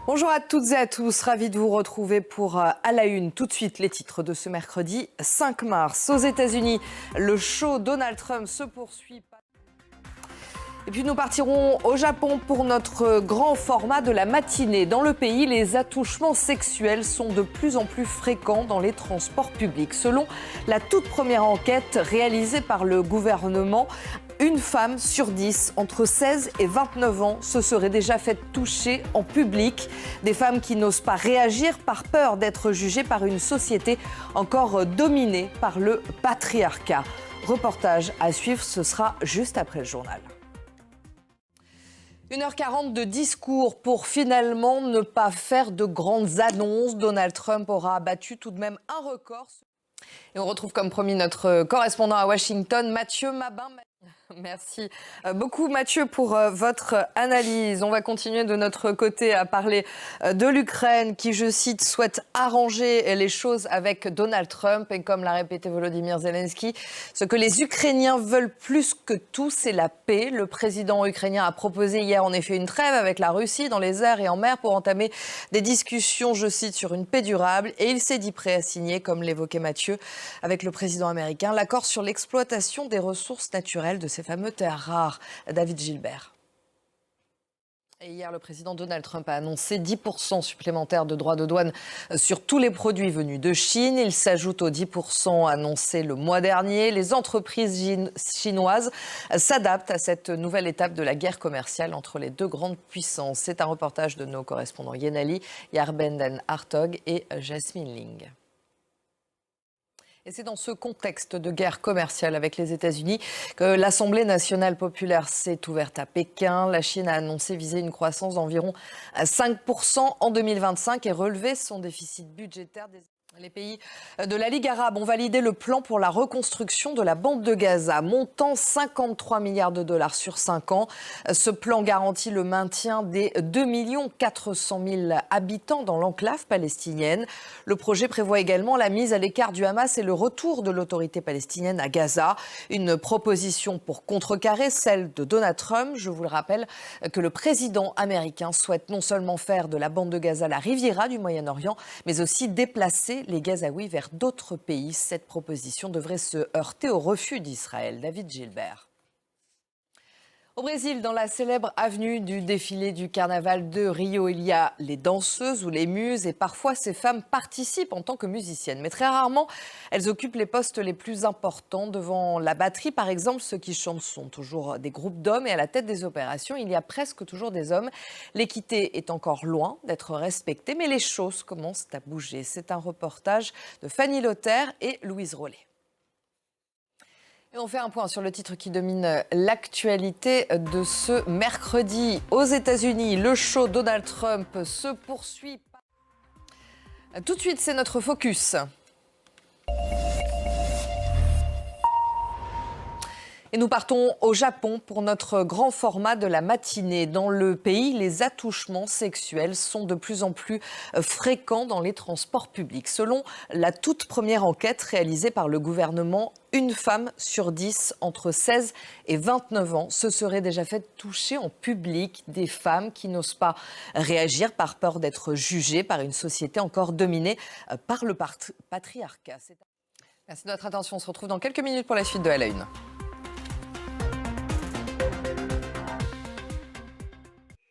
Bonjour à toutes et à tous, ravi de vous retrouver pour À la Une. Tout de suite, les titres de ce mercredi 5 mars. Aux États-Unis, le show Donald Trump se poursuit. Et puis nous partirons au Japon pour notre grand format de la matinée. Dans le pays, les attouchements sexuels sont de plus en plus fréquents dans les transports publics. Selon la toute première enquête réalisée par le gouvernement, une femme sur 10, entre 16 et 29 ans, se serait déjà fait toucher en public. Des femmes qui n'osent pas réagir par peur d'être jugées par une société encore dominée par le patriarcat. Reportage à suivre, ce sera juste après le journal. 1h40 de discours pour finalement ne pas faire de grandes annonces. Donald Trump aura battu tout de même un record. Et on retrouve comme promis notre correspondant à Washington, Mathieu Mabin. Merci beaucoup Mathieu pour votre analyse. On va continuer de notre côté à parler de l'Ukraine qui, je cite, souhaite arranger les choses avec Donald Trump. Et comme l'a répété Volodymyr Zelensky, ce que les Ukrainiens veulent plus que tout, c'est la paix. Le président ukrainien a proposé hier en effet une trêve avec la Russie dans les airs et en mer pour entamer des discussions, je cite, sur une paix durable. Et il s'est dit prêt à signer, comme l'évoquait Mathieu, avec le président américain, l'accord sur l'exploitation des ressources naturelles de ces fameux terres rares. David Gilbert. Et hier, le président Donald Trump a annoncé 10% supplémentaires de droits de douane sur tous les produits venus de Chine. Il s'ajoute aux 10% annoncés le mois dernier. Les entreprises chinoises s'adaptent à cette nouvelle étape de la guerre commerciale entre les deux grandes puissances. C'est un reportage de nos correspondants Yenali, Yarbenden Hartog et Jasmine Ling. Et c'est dans ce contexte de guerre commerciale avec les États-Unis que l'Assemblée nationale populaire s'est ouverte à Pékin. La Chine a annoncé viser une croissance d'environ 5% en 2025 et relever son déficit budgétaire. Les pays de la Ligue arabe ont validé le plan pour la reconstruction de la bande de Gaza, montant 53 milliards de dollars sur 5 ans. Ce plan garantit le maintien des 2 400 000 habitants dans l'enclave palestinienne. Le projet prévoit également la mise à l'écart du Hamas et le retour de l'autorité palestinienne à Gaza. Une proposition pour contrecarrer celle de Donald Trump. Je vous le rappelle que le président américain souhaite non seulement faire de la bande de Gaza la Riviera du Moyen-Orient, mais aussi déplacer les Gazaouis vers d'autres pays. Cette proposition devrait se heurter au refus d'Israël. David Gilbert. Au Brésil, dans la célèbre avenue du défilé du carnaval de Rio, il y a les danseuses ou les muses et parfois ces femmes participent en tant que musiciennes. Mais très rarement, elles occupent les postes les plus importants. Devant la batterie, par exemple, ceux qui chantent sont toujours des groupes d'hommes et à la tête des opérations, il y a presque toujours des hommes. L'équité est encore loin d'être respectée, mais les choses commencent à bouger. C'est un reportage de Fanny Lothaire et Louise Rollet. Et on fait un point sur le titre qui domine l'actualité de ce mercredi. Aux États-Unis, le show Donald Trump se poursuit. Tout de suite, c'est notre focus. Et nous partons au Japon pour notre grand format de la matinée. Dans le pays, les attouchements sexuels sont de plus en plus fréquents dans les transports publics. Selon la toute première enquête réalisée par le gouvernement, une femme sur 10 entre 16 et 29 ans se serait déjà fait toucher en public. Des femmes qui n'osent pas réagir par peur d'être jugées par une société encore dominée par le patriarcat. Merci de votre attention. On se retrouve dans quelques minutes pour la suite de À la Une.